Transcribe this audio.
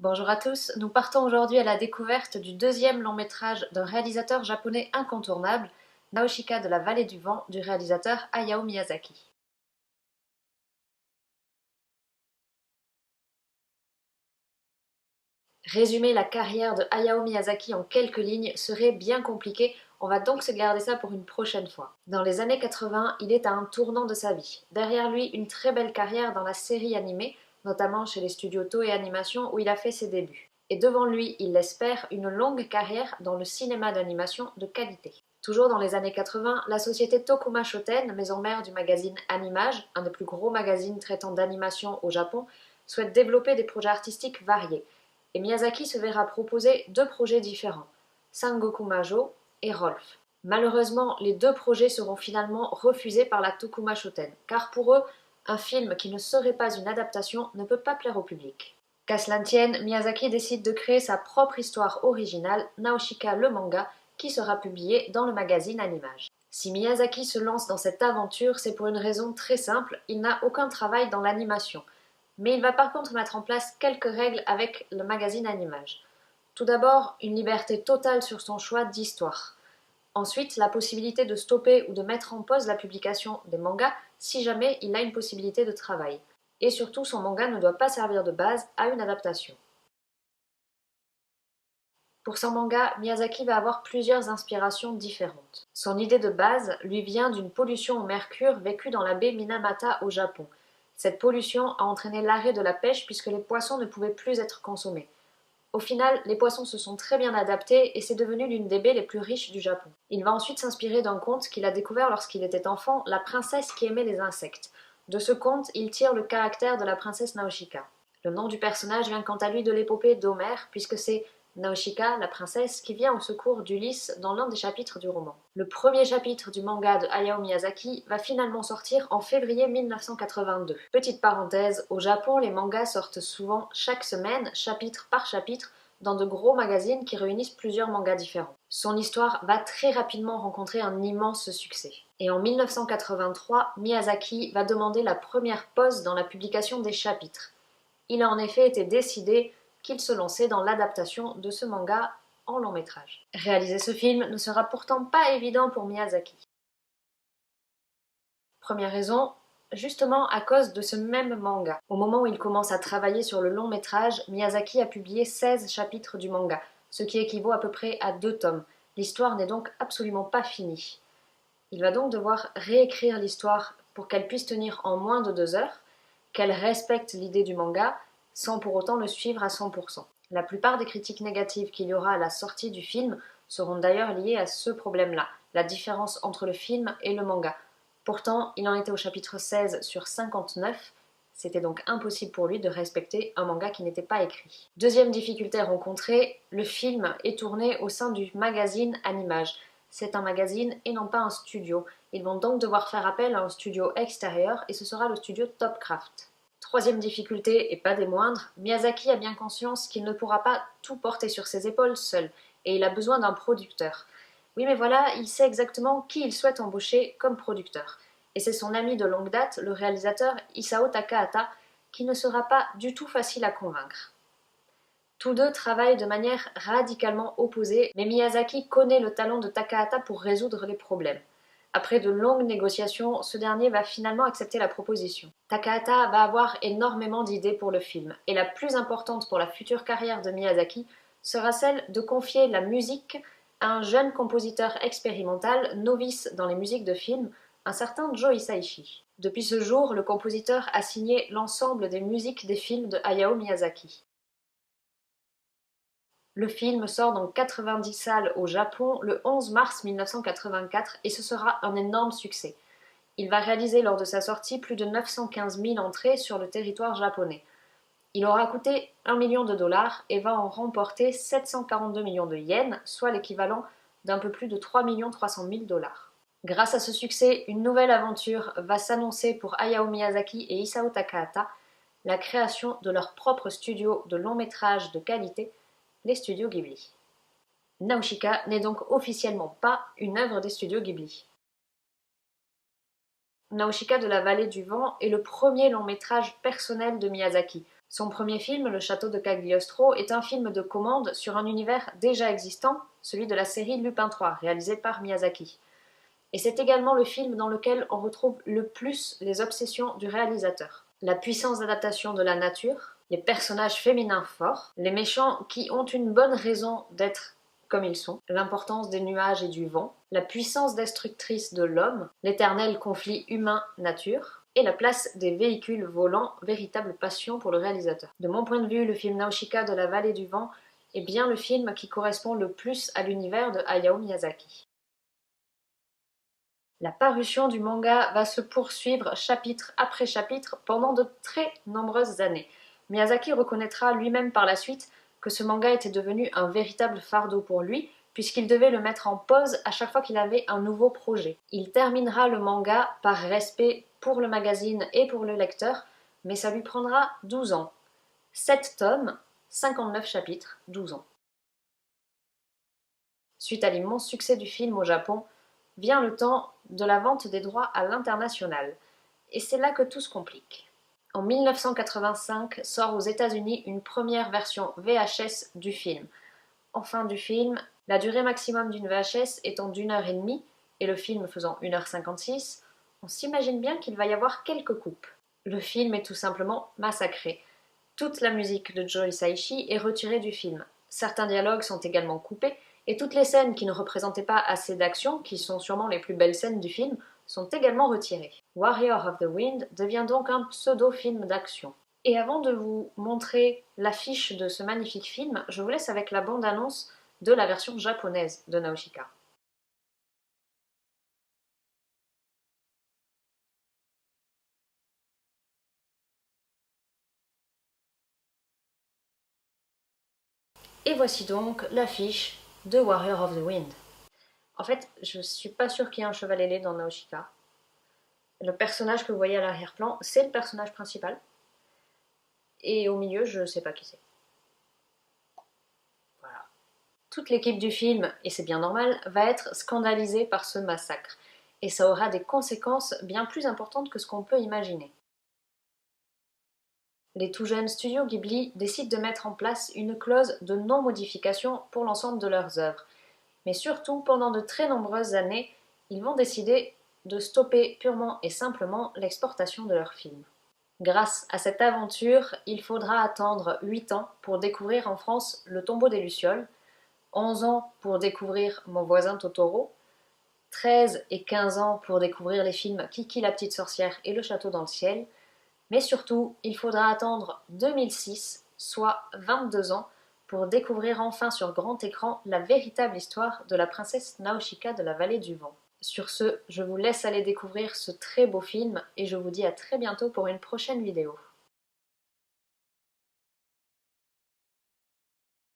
Bonjour à tous, nous partons aujourd'hui à la découverte du deuxième long métrage d'un réalisateur japonais incontournable, Nausicaa de la vallée du vent du réalisateur Hayao Miyazaki. Résumer la carrière de Hayao Miyazaki en quelques lignes serait bien compliqué, on va donc se garder ça pour une prochaine fois. Dans les années 80, il est à un tournant de sa vie. Derrière lui, une très belle carrière dans la série animée, notamment chez les studios Toei Animation où il a fait ses débuts. Et devant lui, il espère une longue carrière dans le cinéma d'animation de qualité. Toujours dans les années 80, la société Tokuma Shoten, maison mère du magazine Animage, un des plus gros magazines traitant d'animation au Japon, souhaite développer des projets artistiques variés. Et Miyazaki se verra proposer deux projets différents, Sangoku Majo et Rolf. Malheureusement, les deux projets seront finalement refusés par la Tokuma Shoten, car pour eux, un film qui ne serait pas une adaptation ne peut pas plaire au public. Qu'à cela ne tienne, Miyazaki décide de créer sa propre histoire originale, Nausicaa le manga, qui sera publié dans le magazine Animage. Si Miyazaki se lance dans cette aventure, c'est pour une raison très simple, il n'a aucun travail dans l'animation. Mais il va par contre mettre en place quelques règles avec le magazine Animage. Tout d'abord, une liberté totale sur son choix d'histoire. Ensuite, la possibilité de stopper ou de mettre en pause la publication des mangas si jamais il a une possibilité de travail. Et surtout, son manga ne doit pas servir de base à une adaptation. Pour son manga, Miyazaki va avoir plusieurs inspirations différentes. Son idée de base lui vient d'une pollution au mercure vécue dans la baie Minamata au Japon. Cette pollution a entraîné l'arrêt de la pêche puisque les poissons ne pouvaient plus être consommés. Au final, les poissons se sont très bien adaptés et c'est devenu l'une des baies les plus riches du Japon. Il va ensuite s'inspirer d'un conte qu'il a découvert lorsqu'il était enfant, La princesse qui aimait les insectes. De ce conte, il tire le caractère de la princesse Nausicaa. Le nom du personnage vient quant à lui de l'épopée d'Homère, puisque c'est Nausicaa, la princesse, qui vient au secours d'Ulysse dans l'un des chapitres du roman. Le premier chapitre du manga de Hayao Miyazaki va finalement sortir en février 1982. Petite parenthèse, au Japon, les mangas sortent souvent chaque semaine, chapitre par chapitre, dans de gros magazines qui réunissent plusieurs mangas différents. Son histoire va très rapidement rencontrer un immense succès. Et en 1983, Miyazaki va demander la première pause dans la publication des chapitres. Il a en effet été décidé qu'il se lançait dans l'adaptation de ce manga en long métrage. Réaliser ce film ne sera pourtant pas évident pour Miyazaki. Première raison, justement à cause de ce même manga. Au moment où il commence à travailler sur le long métrage, Miyazaki a publié 16 chapitres du manga, ce qui équivaut à peu près à 2 tomes. L'histoire n'est donc absolument pas finie. Il va donc devoir réécrire l'histoire pour qu'elle puisse tenir en moins de 2 heures, qu'elle respecte l'idée du manga, sans pour autant le suivre à 100%. La plupart des critiques négatives qu'il y aura à la sortie du film seront d'ailleurs liées à ce problème-là, la différence entre le film et le manga. Pourtant, il en était au chapitre 16 sur 59, c'était donc impossible pour lui de respecter un manga qui n'était pas écrit. Deuxième difficulté rencontrée, le film est tourné au sein du magazine Animage. C'est un magazine et non pas un studio. Ils vont donc devoir faire appel à un studio extérieur et ce sera le studio Topcraft. Troisième difficulté, et pas des moindres, Miyazaki a bien conscience qu'il ne pourra pas tout porter sur ses épaules seul, et il a besoin d'un producteur. Oui, mais voilà, il sait exactement qui il souhaite embaucher comme producteur. Et c'est son ami de longue date, le réalisateur Isao Takahata, qui ne sera pas du tout facile à convaincre. Tous deux travaillent de manière radicalement opposée, mais Miyazaki connaît le talent de Takahata pour résoudre les problèmes. Après de longues négociations, ce dernier va finalement accepter la proposition. Takahata va avoir énormément d'idées pour le film, et la plus importante pour la future carrière de Miyazaki sera celle de confier la musique à un jeune compositeur expérimental, novice dans les musiques de film, un certain Joe Hisaishi. Depuis ce jour, le compositeur a signé l'ensemble des musiques des films de Hayao Miyazaki. Le film sort dans 90 salles au Japon le 11 mars 1984 et ce sera un énorme succès. Il va réaliser lors de sa sortie plus de 915 000 entrées sur le territoire japonais. Il aura coûté 1 million de dollars et va en remporter 742 millions de yens, soit l'équivalent d'un peu plus de 3 300 000 dollars. Grâce à ce succès, une nouvelle aventure va s'annoncer pour Hayao Miyazaki et Isao Takahata, la création de leur propre studio de long métrage de qualité, les studios Ghibli. Nausicaa n'est donc officiellement pas une œuvre des studios Ghibli. Nausicaa de la vallée du vent est le premier long métrage personnel de Miyazaki. Son premier film, Le Château de Cagliostro, est un film de commande sur un univers déjà existant, celui de la série Lupin III, réalisé par Miyazaki. Et c'est également le film dans lequel on retrouve le plus les obsessions du réalisateur. La puissance d'adaptation de la nature, les personnages féminins forts, les méchants qui ont une bonne raison d'être comme ils sont, l'importance des nuages et du vent, la puissance destructrice de l'homme, l'éternel conflit humain-nature, et la place des véhicules volants, véritable passion pour le réalisateur. De mon point de vue, le film Nausicaa de la vallée du vent est bien le film qui correspond le plus à l'univers de Hayao Miyazaki. La parution du manga va se poursuivre chapitre après chapitre pendant de très nombreuses années. Miyazaki reconnaîtra lui-même par la suite que ce manga était devenu un véritable fardeau pour lui, puisqu'il devait le mettre en pause à chaque fois qu'il avait un nouveau projet. Il terminera le manga par respect pour le magazine et pour le lecteur, mais ça lui prendra 12 ans. 7 tomes, 59 chapitres, 12 ans. Suite à l'immense succès du film au Japon, vient le temps de la vente des droits à l'international. Et c'est là que tout se complique. En 1985 sort aux États-Unis une première version VHS du film. En fin du film, la durée maximum d'une VHS étant d'1h30 et le film faisant 1h56, on s'imagine bien qu'il va y avoir quelques coupes. Le film est tout simplement massacré. Toute la musique de Joe Hisaishi est retirée du film. Certains dialogues sont également coupés et toutes les scènes qui ne représentaient pas assez d'action, qui sont sûrement les plus belles scènes du film, sont également retirées. Warrior of the Wind devient donc un pseudo-film d'action. Et avant de vous montrer l'affiche de ce magnifique film, je vous laisse avec la bande-annonce de la version japonaise de Nausicaa. Et voici donc l'affiche de Warrior of the Wind. En fait, je suis pas sûre qu'il y ait un cheval ailé dans Nausicaa. Le personnage que vous voyez à l'arrière-plan, c'est le personnage principal. Et au milieu, je sais pas qui c'est. Voilà. Toute l'équipe du film, et c'est bien normal, va être scandalisée par ce massacre. Et ça aura des conséquences bien plus importantes que ce qu'on peut imaginer. Les tout jeunes studios Ghibli décident de mettre en place une clause de non-modification pour l'ensemble de leurs œuvres. Mais surtout, pendant de très nombreuses années, ils vont décider de stopper purement et simplement l'exportation de leurs films. Grâce à cette aventure, il faudra attendre 8 ans pour découvrir en France Le Tombeau des Lucioles, 11 ans pour découvrir Mon voisin Totoro, 13 et 15 ans pour découvrir les films Kiki la petite sorcière et Le château dans le ciel, mais surtout, il faudra attendre 2006, soit 22 ans, pour découvrir enfin sur grand écran la véritable histoire de la princesse Nausicaa de la vallée du vent. Sur ce, je vous laisse aller découvrir ce très beau film et je vous dis à très bientôt pour une prochaine vidéo.